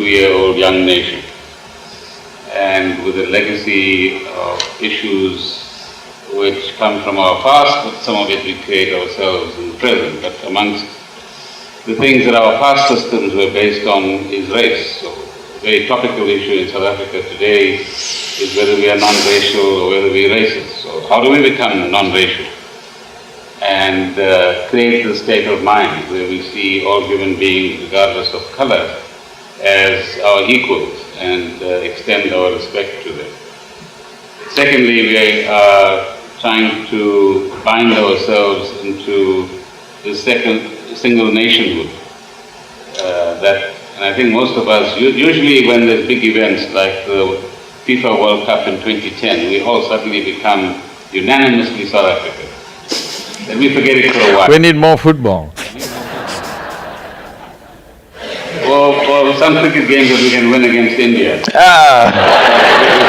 22-year-old young nation, and with a legacy of issues which come from our past, but some of it we create ourselves in the present. But amongst the things that our past systems were based on is race. So a very topical issue in South Africa today is whether we are non-racial or whether we are racist. So how do we become non-racial and create the state of mind where we see all human beings, regardless of color, as our equals and extend our respect to them. Secondly, we are trying to bind ourselves into the single nationhood. And I think most of us, usually when there's big events like the FIFA World Cup in 2010, we all suddenly become unanimously South African. Then we forget it for a while. We need more football. Or some cricket games that we can win against India. We'll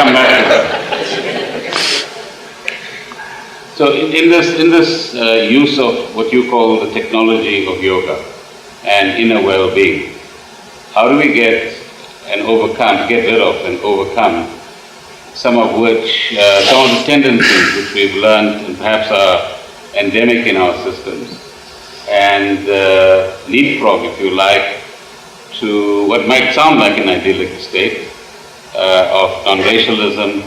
come back to that. So in this use of what you call the technology of yoga and inner well-being, how do we get rid of and overcome some of the tendencies which we've learned and perhaps are endemic in our systems, and leapfrog, if you like, to what might sound like an idyllic state of non-racialism,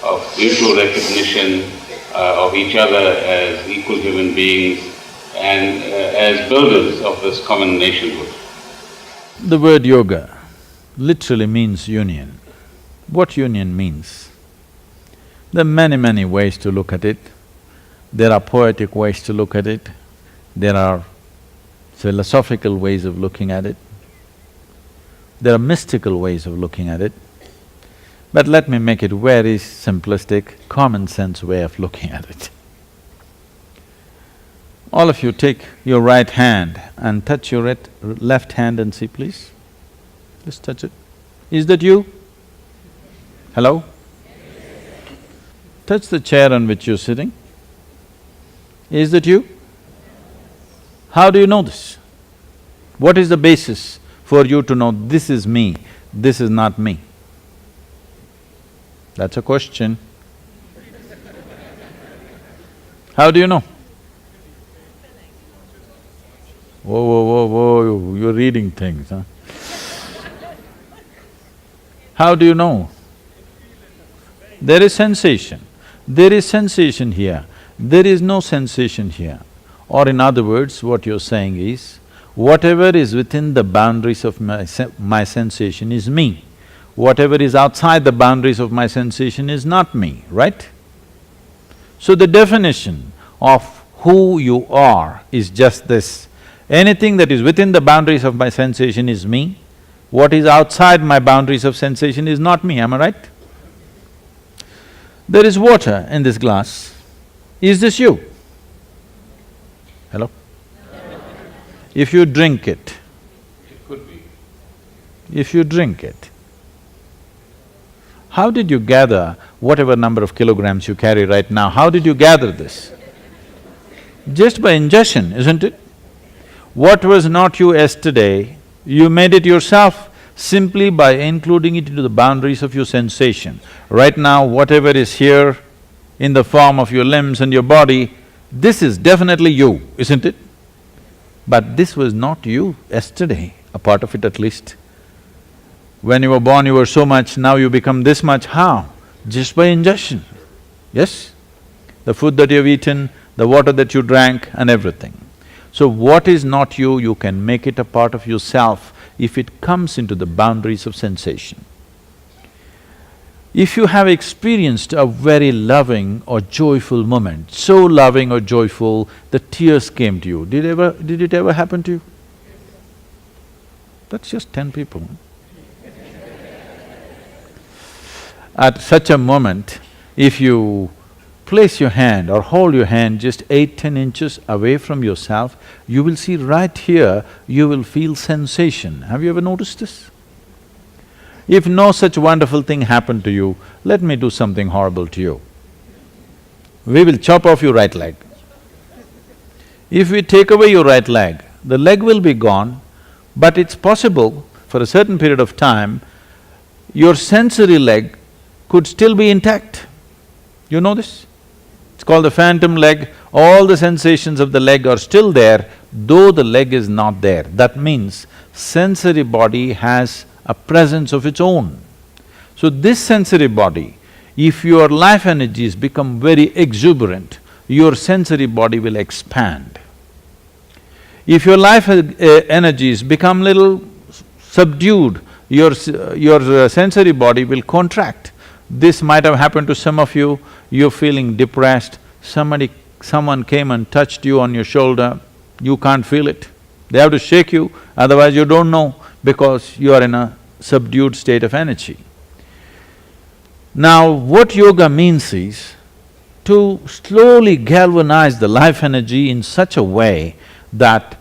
of mutual recognition of each other as equal human beings and as builders of this common nationhood. The word yoga literally means union. What union means? There are many ways to look at it. There are poetic ways to look at it. There are philosophical ways of looking at it. There are mystical ways of looking at it. But let me make it very simplistic, common sense way of looking at it. All of you take your right hand and touch your left hand and see, please. Just touch it. Is that you? Hello? Touch the chair on which you're sitting. Is that you? How do you know this? What is the basis for you to know this is me, this is not me? That's a question. How do you know? Whoa, you're reading things, huh? How do you know? There is sensation. There is sensation here. There is no sensation here. Or in other words, what you're saying is, whatever is within the boundaries of my sensation is me. Whatever is outside the boundaries of my sensation is not me, right? So the definition of who you are is just this. Anything that is within the boundaries of my sensation is me. What is outside my boundaries of sensation is not me, am I right? There is water in this glass. Is this you? Hello? If you drink it… It could be. If you drink it, how did you gather whatever number of kilograms you carry right now? How did you gather this? Just by ingestion, isn't it? What was not you yesterday, you made it yourself simply by including it into the boundaries of your sensation. Right now, whatever is here in the form of your limbs and your body, this is definitely you, isn't it? But this was not you yesterday, a part of it at least. When you were born, you were so much, now you become this much. How? Just by ingestion, yes? The food that you've eaten, the water that you drank and everything. So what is not you, you can make it a part of yourself if it comes into the boundaries of sensation. If you have experienced a very loving or joyful moment, so loving or joyful that tears came to you, did it ever happen to you? That's just 10 people. At such a moment, if you place your hand or hold your hand just 8–10 inches away from yourself, you will see right here, you will feel sensation. Have you ever noticed this? If no such wonderful thing happened to you, let me do something horrible to you. We will chop off your right leg. If we take away your right leg, the leg will be gone, but it's possible for for a certain period of time, your sensory leg could still be intact. You know this? It's called the phantom leg. All the sensations of the leg are still there, though the leg is not there. That means sensory body has a presence of its own. So this sensory body, if your life energies become very exuberant, your sensory body will expand. If your life energies become little subdued, your sensory body will contract. This might have happened to some of you. You're feeling depressed, someone came and touched you on your shoulder, you can't feel it. They have to shake you, otherwise you don't know, because you are in a subdued state of energy. Now, what yoga means is to slowly galvanize the life energy in such a way that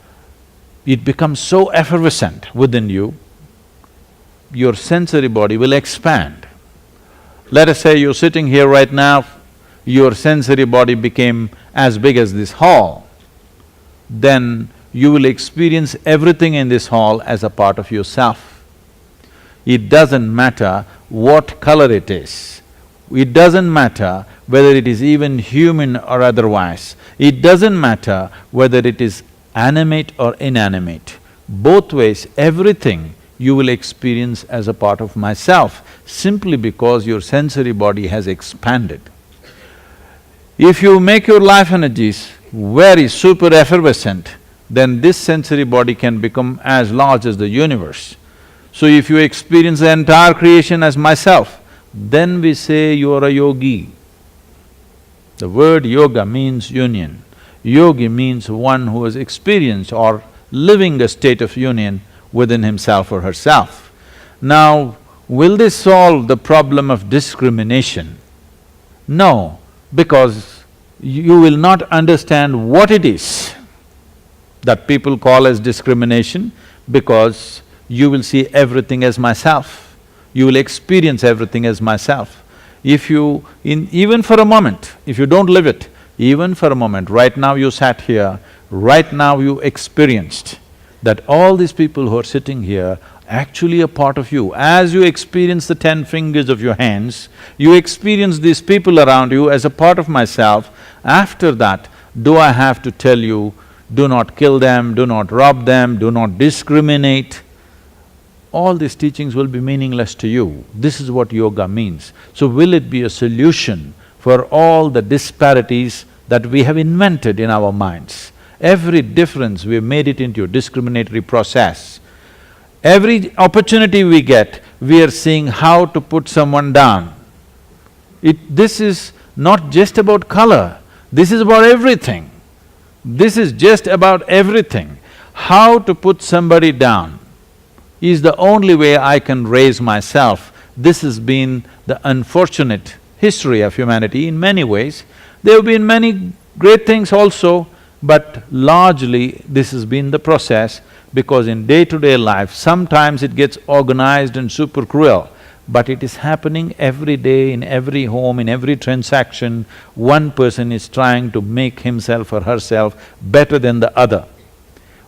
it becomes so effervescent within you, your sensory body will expand. Let us say you're sitting here right now, your sensory body became as big as this hall, then you will experience everything in this hall as a part of yourself. It doesn't matter what color it is. It doesn't matter whether it is even human or otherwise. It doesn't matter whether it is animate or inanimate. Both ways, everything you will experience as a part of myself, simply because your sensory body has expanded. If you make your life energies very super effervescent, then this sensory body can become as large as the universe. So if you experience the entire creation as myself, then we say you are a yogi. The word yoga means union. Yogi means one who has experienced or living a state of union within himself or herself. Now, will this solve the problem of discrimination? No, because you will not understand what it is that people call as discrimination, because you will see everything as myself. You will experience everything as myself. If you… even for a moment, if you don't live it, even for a moment, right now you sat here, right now you experienced that all these people who are sitting here actually a part of you. As you experience the 10 fingers of your hands, you experience these people around you as a part of myself. After that, do I have to tell you, do not kill them, do not rob them, do not discriminate? All these teachings will be meaningless to you. This is what yoga means. So will it be a solution for all the disparities that we have invented in our minds? Every difference, we've made it into a discriminatory process. Every opportunity we get, we are seeing how to put someone down. This is not just about color, this is about everything. This is just about everything. How to put somebody down is the only way I can raise myself. This has been the unfortunate history of humanity in many ways. There have been many great things also, but largely this has been the process, because in day-to-day life, sometimes it gets organized and super cruel, but it is happening every day, in every home, in every transaction. One person is trying to make himself or herself better than the other.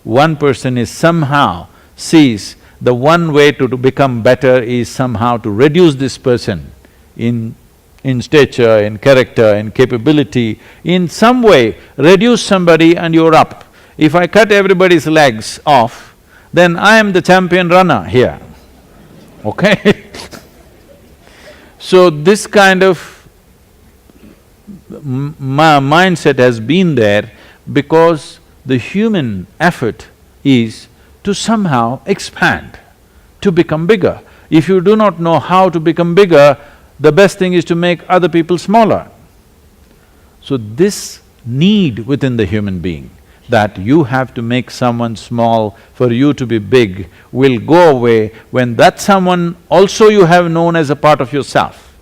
One person is somehow sees the one way to become better is somehow to reduce this person in stature, in character, in capability, in some way reduce somebody and you're up. If I cut everybody's legs off, then I am the champion runner here, okay? So this kind of mindset has been there because the human effort is to somehow expand, to become bigger. If you do not know how to become bigger, the best thing is to make other people smaller. So this need within the human being, that you have to make someone small for you to be big, will go away when that someone also you have known as a part of yourself.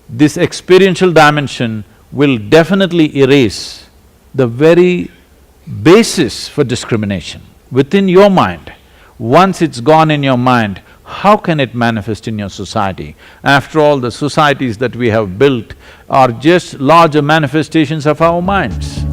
This experiential dimension will definitely erase the very basis for discrimination within your mind. Once it's gone in your mind, how can it manifest in your society? After all, the societies that we have built are just larger manifestations of our minds.